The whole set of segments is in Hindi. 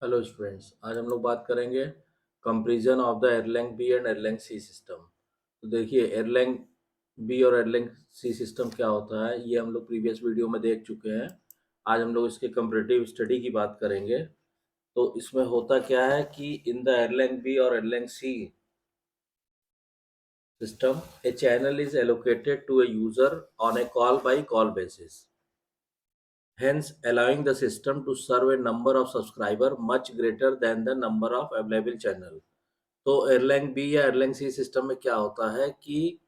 हेलो स्टूडेंट्स, आज हम लोग बात करेंगे comparison of the Erlang B and Erlang C system. तो देखिए, एयरलैंग बी और एयरलैंग सी सिस्टम क्या होता है, ये हम लोग प्रीवियस वीडियो में देख चुके हैं। आज हम लोग इसके कंपैरेटिव स्टडी की बात करेंगे। तो इसमें होता क्या है कि इन द एयरलैंग बी और Erlang C system, a channel is allocated to a user on a call by call basis, hence allowing the system to serve a number of subscriber much greater than the number of available channel। तो एयरलाइन बी या एयरलाइन सी सिस्टम में क्या होता है कि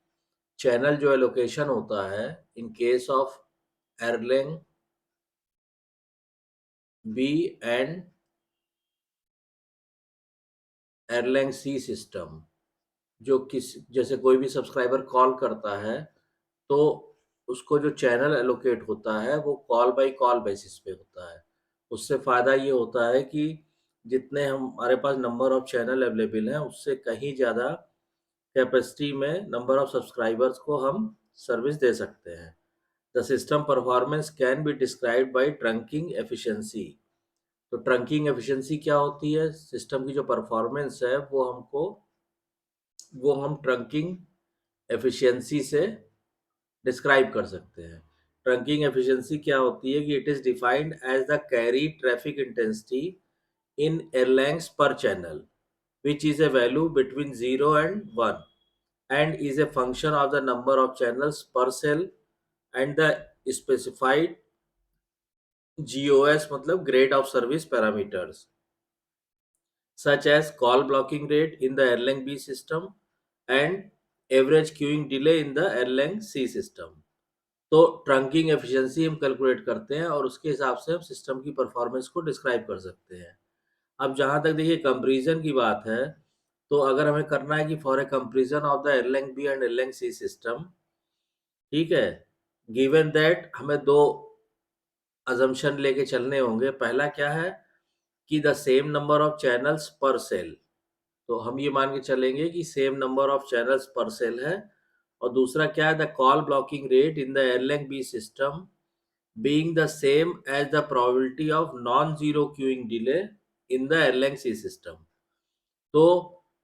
चैनल जो एलोकेशन होता है in case of airline B and airline C system, जो किस जैसे कोई भी सब्सक्राइबर कॉल करता है तो उसको जो चैनल एलोकेट होता है वो कॉल बाय कॉल बेसिस पे होता है। उससे फ़ायदा ये होता है कि जितने हमारे पास नंबर ऑफ चैनल अवेलेबल हैं उससे कहीं ज़्यादा कैपेसिटी में नंबर ऑफ सब्सक्राइबर्स को हम सर्विस दे सकते हैं। The system performance can be described bye trunking efficiency. तो ट्रंकिंग एफिशिएंसी क्या होती है? सिस्टम की जो परफॉर्मेंस है वो हम ट्रंकिंग एफिशिएंसी से डिस्क्राइब कर सकते हैं। ट्रंकिंग एफिशिएंसी क्या होती है कि it is defined as the carry traffic intensity in airlines per channel which is a value between 0 and 1 and is a function of the number of channels per cell and the specified GOS मतलब grade of service parameters such as call blocking rate in the Erlang B system and average queuing delay in the Erlang C system। तो ट्रंकिंग एफिशिएंसी हम कैलकुलेट करते हैं और उसके हिसाब से हम सिस्टम की परफॉर्मेंस को डिस्क्राइब कर सकते हैं। अब जहाँ तक देखिए कंपैरिजन की बात है, तो अगर हमें करना है कि for a comparison of the airline B and airline C system, ठीक है, गिवन दैट हमें दो अजम्पशन लेके चलने होंगे। पहला क्या है कि the same number of channels per cell, तो हम ये मान के चलेंगे कि same number of channels per cell है। और दूसरा क्या है, the call blocking rate in the airline B system being the same as the probability of non-zero queuing delay in the airline C system। तो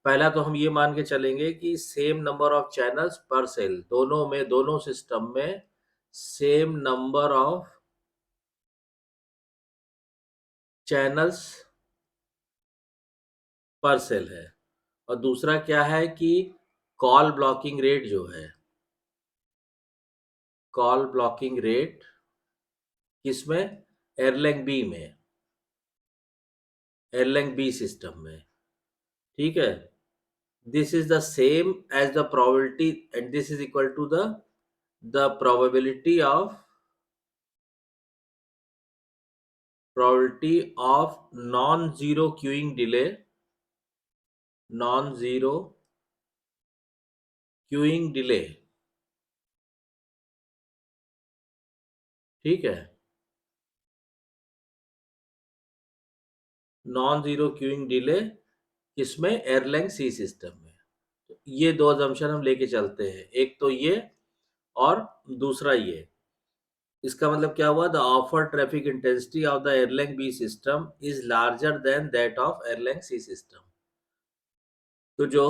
पहला तो हम ये मान के चलेंगे कि same number of channels per cell, दोनों सिस्टम में same number of channels per cell है। और दूसरा क्या है कि कॉल ब्लॉकिंग रेट जो है, कॉल ब्लॉकिंग रेट किसमें? एयरलाइन बी में, एयरलाइन बी सिस्टम में, ठीक है। This is the same as the probability and this is equal to the probability of non-zero queuing delay, non-zero queuing delay, ठीक है, नॉन जीरो क्यूइंग डिले किसमें? एयरलाइन सी सिस्टम में। तो ये दो assumption हम लेके चलते हैं, एक तो ये और दूसरा ये। इसका मतलब क्या हुआ? The offer traffic intensity of the airline B system is larger than that of airline C system. तो जो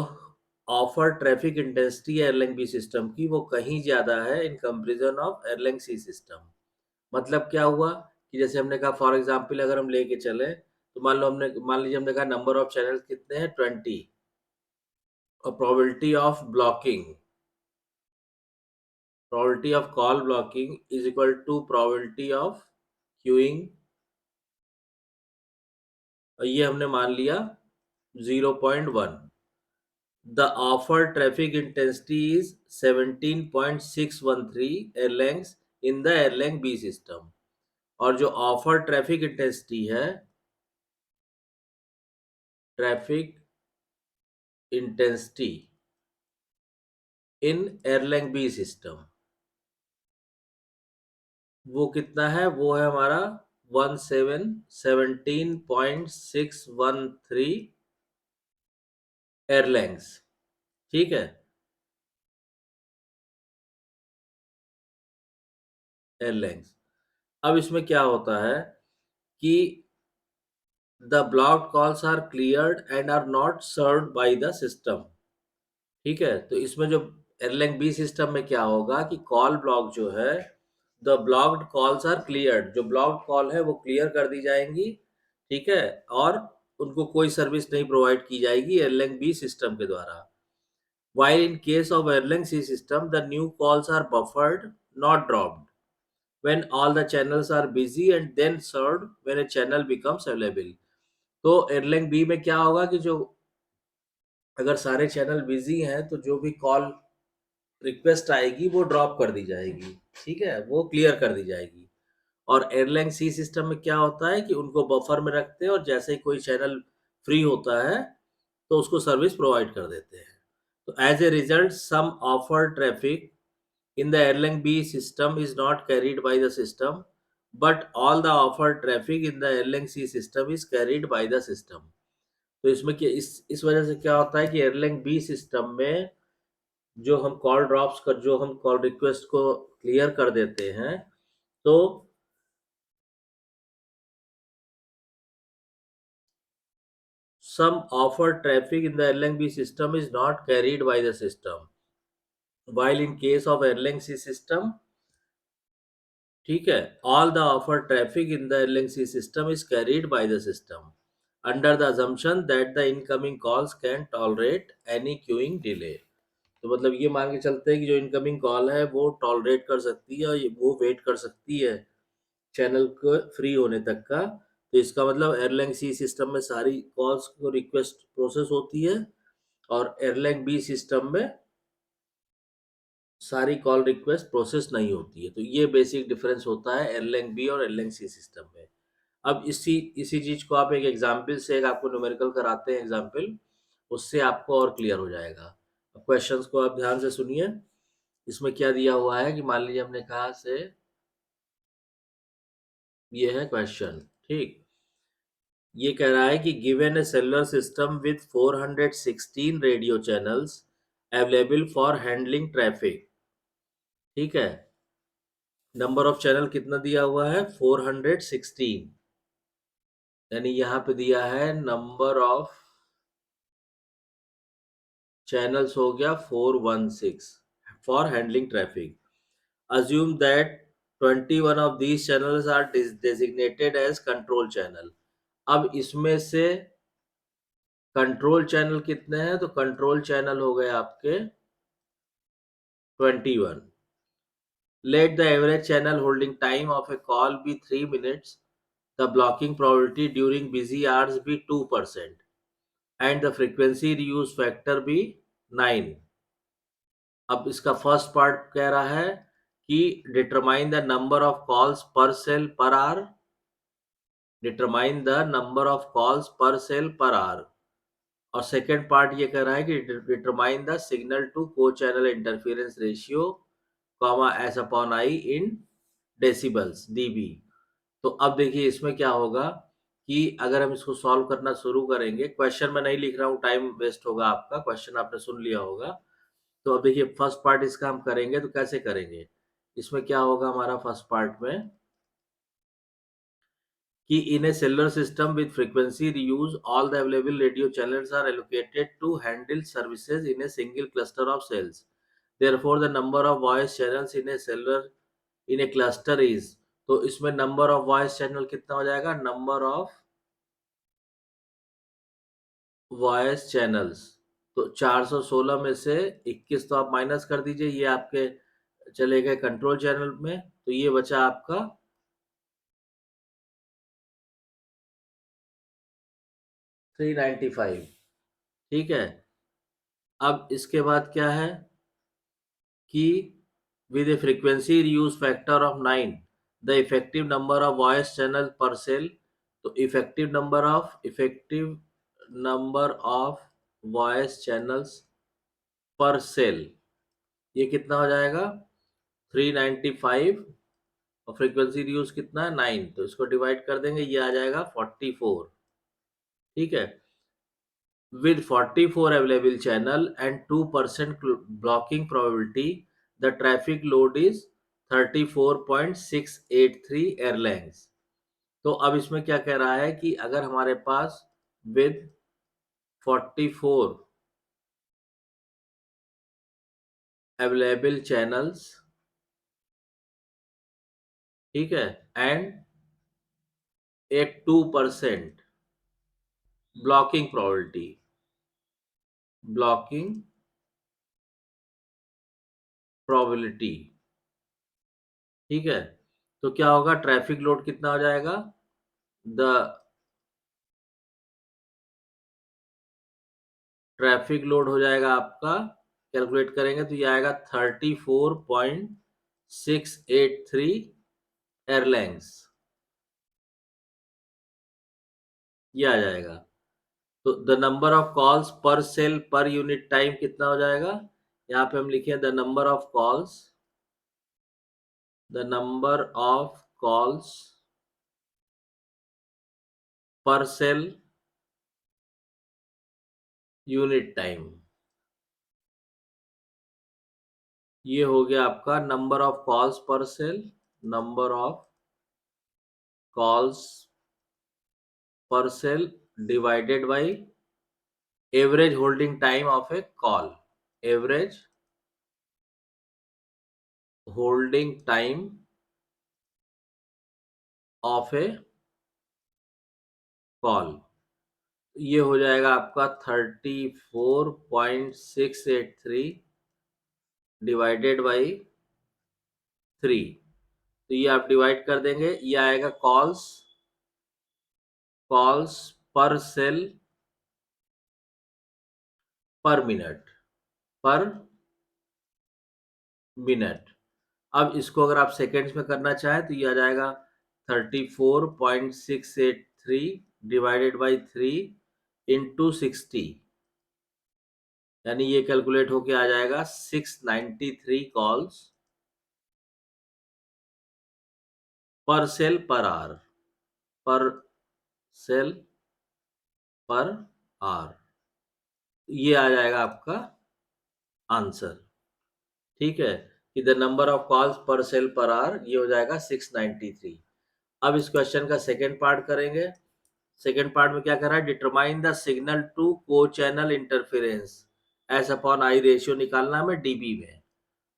ऑफर ट्रैफिक इंटेंसिटी है एयरलाइन बी सिस्टम की वो कहीं ज़्यादा है in comparison of airline C system. मतलब क्या हुआ कि जैसे हमने कहा फॉर एग्जांपल अगर हम लेके चले तो मान लीजिए हमने कहा नंबर ऑफ चैनल कितने हैं 20 और probability of call blocking is equal to probability of queuing, और ये हमने मान लिया 0.1। The offered traffic intensity is 17.613 airlines in the airline B system। और जो ऑफर ट्रैफिक इंटेंसिटी है, traffic intensity in airline B system, वो कितना है? वो है हमारा 17.613 एयरलाइंस, ठीक है, एयरलाइंस। अब इसमें क्या होता है कि the blocked calls are cleared and are not served by the system. ठीक है, तो इसमें जो एयरलैंग बी सिस्टम में क्या होगा कि कॉल ब्लॉक जो है, the blocked calls are cleared, जो ब्लॉक्ड कॉल है वो क्लियर कर दी जाएंगी, ठीक है, और उनको कोई सर्विस नहीं प्रोवाइड की जाएगी एयरलैंग बी सिस्टम के द्वारा. While in case of Erlang C system, the new calls are buffered, not dropped, when all the channels are busy and then served when a channel becomes available. तो Erlang B में क्या होगा कि जो अगर सारे चैनल बिजी हैं तो जो भी कॉल रिक्वेस्ट आएगी वो ड्रॉप कर दी जाएगी, ठीक है, वो क्लियर कर दी जाएगी. और एयरलैंग सी सिस्टम में क्या होता है कि उनको बफर में रखते हैं और जैसे ही कोई चैनल फ्री होता है तो उसको सर्विस प्रोवाइड कर देते हैं. तो as a result some offer traffic in the Erlang B system is not carried by the system, but all the offered traffic in the Erlang C system is carried by the system. तो इसमें क्या इस वजह से क्या होता है कि Erlang B सिस्टम में जो हम कॉल ड्रॉप्स कर जो हम कॉल रिक्वेस्ट को क्लियर कर देते हैं, तो some offered traffic in the Erlang B system is not carried by the system, while in case of Erlang C system, ठीक है, all the offered traffic in the LNC system is carried by the system under the assumption that the incoming calls can tolerate any queuing delay. तो मतलब ये मान के चलते हैं कि जो इनकमिंग कॉल है वो टॉलरेट कर सकती है और वो वेट कर सकती है चैनल को फ्री होने तक का. तो इसका मतलब एयरलैंग सी सिस्टम में सारी कॉल्स को रिक्वेस्ट प्रोसेस होती है और एयरलैंग बी सिस्टम में सारी कॉल रिक्वेस्ट प्रोसेस नहीं होती है. तो ये बेसिक डिफरेंस होता है एयरलैंग बी और एयरलैंग सी सिस्टम में. अब इसी इसी चीज को आप एक एग्जाम्पल से एक आपको न्यूमेरिकल कराते हैं एग्जाम्पल, उससे आपको और क्लियर हो जाएगा. अब क्वेश्चंस को आप ध्यान से सुनिए. इसमें क्या दिया हुआ है कि मान लीजिए हमने कहा से ये है क्वेश्चन, ठीक, ये कह रहा है कि given A cellular system with 416 radio channels available for handling traffic, ठीक है, नंबर ऑफ चैनल कितना दिया हुआ है 416, यानी यहाँ पे दिया है नंबर ऑफ चैनल्स हो गया 416 for handling traffic. Assume that 21 of these channels are designated as control channel. अब इसमें से कंट्रोल चैनल कितने हैं, तो कंट्रोल चैनल हो गए आपके 21. Let the average channel holding time of a call be 3 minutes, the blocking probability during busy hours be 2%, and the frequency reuse factor be 9. अब इसका फर्स्ट पार्ट कह रहा है कि determine the number of calls per cell per hour, determine the number of calls per cell per hour. और सेकेंड पार्ट ये कह रहा है कि determine the signal to co-channel interference ratio comma S upon I in decibels dB. तो अब देखिए इसमें क्या होगा कि अगर हम इसको सॉल्व करना शुरू करेंगे, क्वेश्चन में नहीं लिख रहा हूँ, टाइम वेस्ट होगा आपका, क्वेश्चन आपने सुन लिया होगा. तो अब देखिए फर्स्ट पार्ट इसका हम करेंगे तो कैसे करेंगे. इसमें क्या होगा हमारा फर्स्ट पार्ट में कि in a cellular system with frequency reuse, all the available radio channels are allocated to handle services in a single cluster of cells. Therefore, the number of voice channels in a cluster is, तो इसमें number of voice channel कितना हो जाएगा, number of voice channels. तो 416 में से 21 तो आप माइनस कर दीजिए, ये आपके चले गए कंट्रोल चैनल में, तो ये बचा आपका 395, ठीक है. अब इसके बाद क्या है कि with a frequency reuse factor of 9, the effective number of voice channel per cell, तो effective number of voice channels per cell ये कितना हो जाएगा 395 और फ्रीक्वेंसी रियूज कितना है 9, तो इसको डिवाइड कर देंगे, ये आ जाएगा 44, ठीक है. With 44 available channel and 2% blocking probability, the traffic load is 34.683 Erlangs. तो अब इसमें क्या कह रहा है कि अगर हमारे पास विद 44 अवेलेबल चैनल्स, ठीक है, एंड एक 2% ब्लॉकिंग प्रोबेबिलिटी, ठीक है, तो क्या होगा, ट्रैफिक लोड कितना हो जाएगा, द ट्रैफिक लोड हो जाएगा आपका, कैलकुलेट करेंगे तो ये आएगा 34.683 एयरलैंग्स, ये आ जाएगा। तो the number of calls per cell per unit time कितना हो जाएगा, यहाँ पे हम लिखे the number of calls per cell unit time, ये हो गया आपका number of calls per cell, number of calls per cell divided by average holding time of a call, average holding time of a call, ये हो जाएगा आपका 34.683 डिवाइडेड बाई 3, तो ये आप डिवाइड कर देंगे, ये आएगा कॉल्स पर सेल पर मिनट। अब इसको अगर आप सेकेंड्स में करना चाहें तो ये आ जाएगा 34.683 डिवाइडेड बाई 3 इंटू 60, यानी ये कैलकुलेट होके आ जाएगा 693 calls per cell per our, पर सेल पर आवर, ये आ जाएगा आपका आंसर, ठीक है, कि the number of calls per cell per our, ये हो जाएगा 693। अब इस क्वेश्चन का सेकेंड पार्ट करेंगे। सेकेंड पार्ट में क्या कर रहा है, determine the signal to co-channel interference S upon I ratio निकालना हमें डीबी में।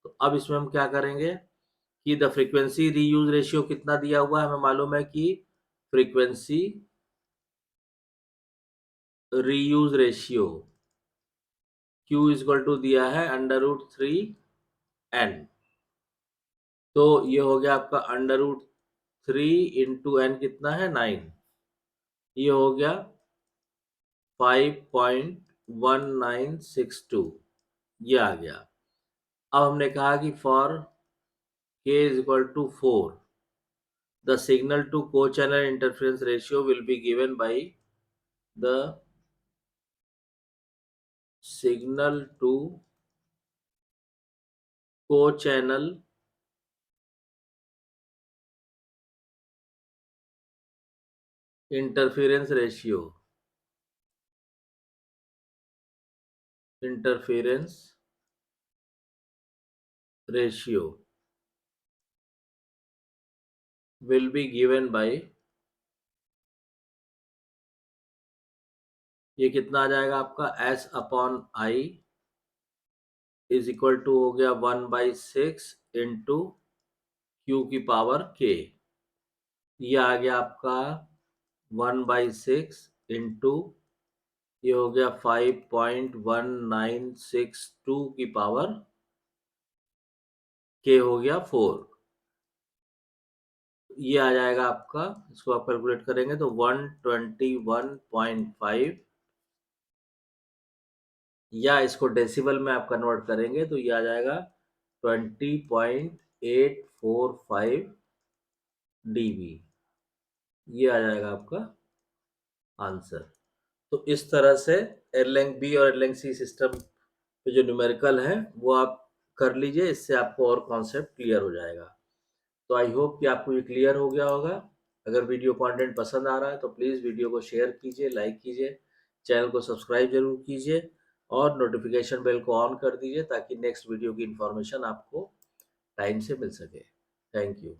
तो अब इसमें हम क्या करेंगे कि द फ्रीक्वेंसी रीयूज रेशियो कितना दिया हुआ है, हमें मालूम है कि frequency reuse ratio Q equal to दिया है √3n, तो ये हो गया आपका √3 इंटू n कितना है 9, ये हो गया 5.1962, ये आ गया। अब हमने कहा कि for k is equal to 4 the signal to co-channel interference ratio will be given by the signal to co-channel interference ratio will be given by, ये कितना आ जाएगा आपका S upon I is equal to हो गया 1/6 इंटू क्यू की पावर k, ये आ गया आपका 1/6 इंटू, ये हो गया 5.1962 की पावर k हो गया 4, ये आ जाएगा आपका, इसको आप कैलकुलेट करेंगे तो 121.5, या इसको डेसिबल में आप कन्वर्ट करेंगे तो ये आ जाएगा 20.845 dB, ये आ जाएगा आपका आंसर। तो इस तरह से एयरलैंग बी और एयरलैंग सी सिस्टम पे जो न्यूमेरिकल है वो आप कर लीजिए, इससे आपको और कॉन्सेप्ट क्लियर हो जाएगा। तो आई होप कि आपको ये क्लियर हो गया होगा। अगर वीडियो कंटेंट पसंद आ रहा है तो प्लीज़ वीडियो को शेयर कीजिए, लाइक कीजिए, चैनल को सब्सक्राइब जरूर कीजिए और नोटिफिकेशन बेल को ऑन कर दीजिए ताकि नेक्स्ट वीडियो की इंफॉर्मेशन आपको टाइम से मिल सके। Thank you.